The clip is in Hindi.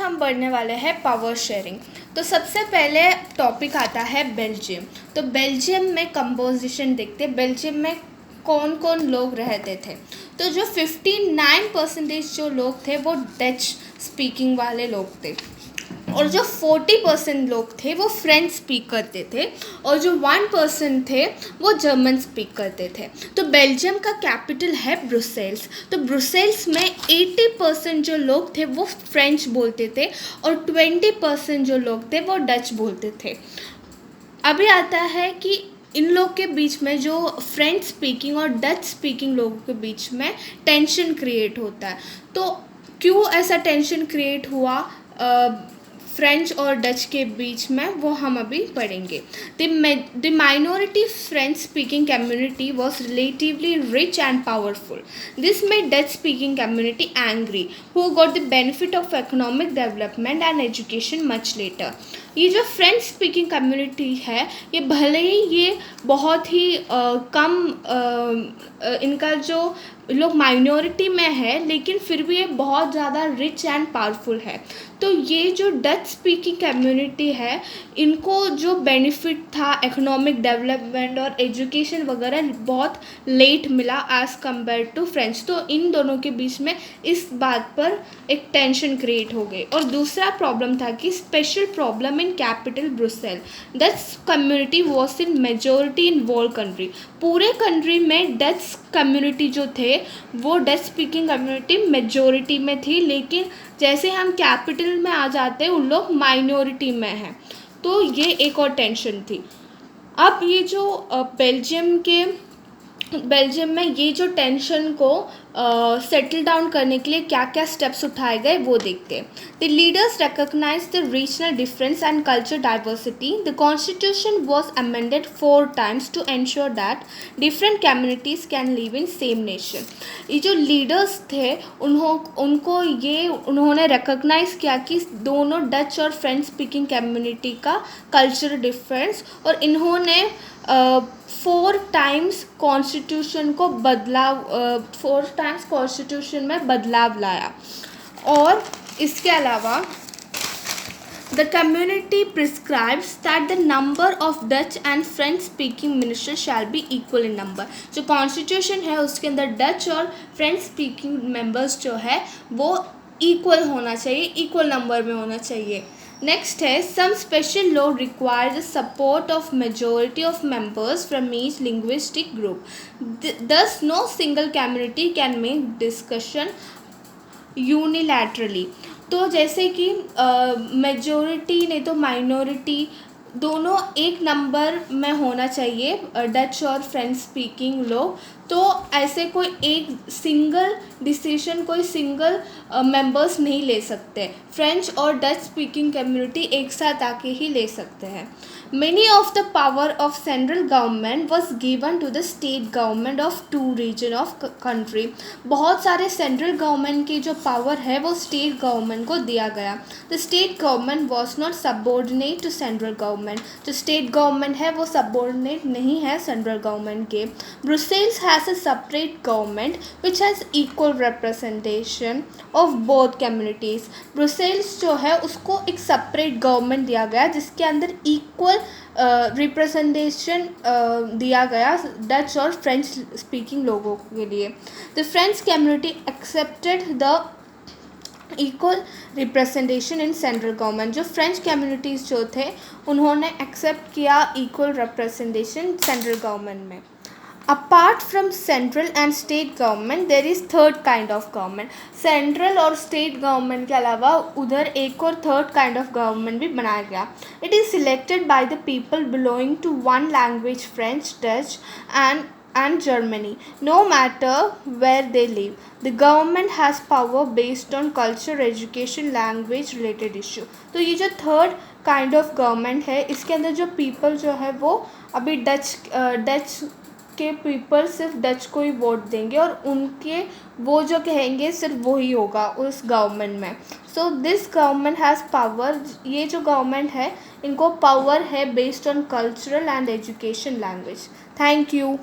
हम पढ़ने वाले हैं पावर शेयरिंग। तो सबसे पहले टॉपिक आता है बेल्जियम। तो बेल्जियम में कंपोजिशन देखते, बेल्जियम में कौन कौन लोग रहते थे। तो जो 59% जो लोग थे वो डच स्पीकिंग वाले लोग थे, और जो 40% लोग थे वो फ्रेंच स्पीक करते थे, और जो 1% थे वो जर्मन स्पीक करते थे। तो बेल्जियम का कैपिटल है ब्रुसेल्स। तो ब्रुसेल्स में 80% जो लोग थे वो फ्रेंच बोलते थे, और 20% जो लोग थे वो डच बोलते थे। अभी आता है कि इन लोग के बीच में जो फ्रेंच स्पीकिंग और डच स्पीकिंग लोगों के बीच में टेंशन क्रिएट होता है। तो क्यों ऐसा टेंशन क्रिएट हुआ फ्रेंच और डच के बीच में, वो हम अभी पढ़ेंगे। The minority French speaking community was relatively rich and powerful. This made Dutch speaking community angry who got the benefit of economic development and education much later. ये जो फ्रेंच स्पीकिंग कम्युनिटी है, ये भले ही ये बहुत ही कम इनका जो लोग माइनॉरिटी में है, लेकिन फिर भी ये बहुत ज़्यादा रिच एंड पावरफुल है। तो ये जो डच स्पीकिंग कम्युनिटी है, इनको जो बेनिफिट था इकोनॉमिक डेवलपमेंट और एजुकेशन वगैरह बहुत लेट मिला एज़ कम्पेयर टू फ्रेंच। तो इन दोनों के बीच में इस बात पर एक टेंशन क्रिएट हो गई। और दूसरा प्रॉब्लम था कि special problem in capital Brussels. Dutch community was in majority in wall country. पूरे कंट्री में डच कम्युनिटी जो थे वो डच स्पीकिंग कम्युनिटी मेजोरिटी में थी, लेकिन जैसे हम कैपिटल में आ जाते हैं उन लोग माइनॉरिटी में हैं। तो ये एक और टेंशन थी। अब ये जो बेल्जियम में ये जो टेंशन को सेटल डाउन करने के लिए क्या क्या स्टेप्स उठाए गए वो देखते हैं। The leaders recognise the regional difference and culture diversity. The constitution was amended 4 times to ensure that different communities can live in same nation. ये जो लीडर्स थे उन्होंने रिकॉग्नाइज किया कि दोनों डच और फ्रेंच स्पीकिंग कम्युनिटी का कल्चर डिफरेंस, और इन्होंने 4 times कॉन्स्टिट्यूशन को बदलाव 4 times कॉन्स्टिट्यूशन में बदलाव लाया। और इसके अलावा the community prescribes that the number of Dutch and French speaking minister shall be equal in number. जो कॉन्स्टिट्यूशन है उसके अंदर डच और फ्रेंच स्पीकिंग मेंबर्स जो है वो इक्वल होना चाहिए, इक्वल नंबर में होना चाहिए। नेक्स्ट है some special law require the support of majority of members from each linguistic group. Thus no single community can make discussion unilaterally. तो जैसे कि मेजोरिटी नहीं तो माइनॉरिटी दोनों एक नंबर में होना चाहिए, डच और फ्रेंच स्पीकिंग लोग। तो ऐसे कोई एक सिंगल डिसीजन कोई सिंगल मेंबर्स नहीं ले सकते। फ्रेंच और डच स्पीकिंग कम्युनिटी एक साथ आके ही ले सकते हैं। Many of the power of central government was given to the state government of 2 region of country। बहुत सारे सेंट्रल गवर्नमेंट की जो पावर है वो स्टेट गवर्नमेंट को दिया गया। The state government was not subordinate to central government। जो स्टेट गवर्नमेंट है वो सबऑर्डिनेट नहीं है सेंट्रल गवर्नमेंट के। Brussels has a separate government which has equal representation of both communities। Brussels जो है उसको एक सेपरेट गवर्नमेंट दिया गया जिसके अंदर इक्वल रिप्रेजेंटेशन दिया गया डच और फ्रेंच स्पीकिंग लोगों के लिए। The French community accepted the equal representation in central government. जो फ्रेंच कम्युनिटीज़ जो थे उन्होंने एक्सेप्ट किया इक्वल रिप्रेजेंटेशन सेंट्रल गवर्नमेंट में। Apart from central and state government there is third kind of government. Central और स्टेट गवर्नमेंट के अलावा उधर एक और थर्ड काइंड ऑफ गवर्नमेंट भी बनाया गया। It is selected by the people belonging to one language French Dutch and Germany, no matter where they live. The government has power based on culture, education, language related issue। तो ये जो थर्ड काइंड ऑफ गवर्नमेंट है इसके अंदर जो पीपल जो है वो अभी डच के पीपल सिर्फ डच को ही वोट देंगे, और उनके वो जो कहेंगे सिर्फ वही होगा उस गवर्नमेंट में। So this government has power. ये जो गवर्नमेंट है इनको पावर है based on cultural and education language. Thank you.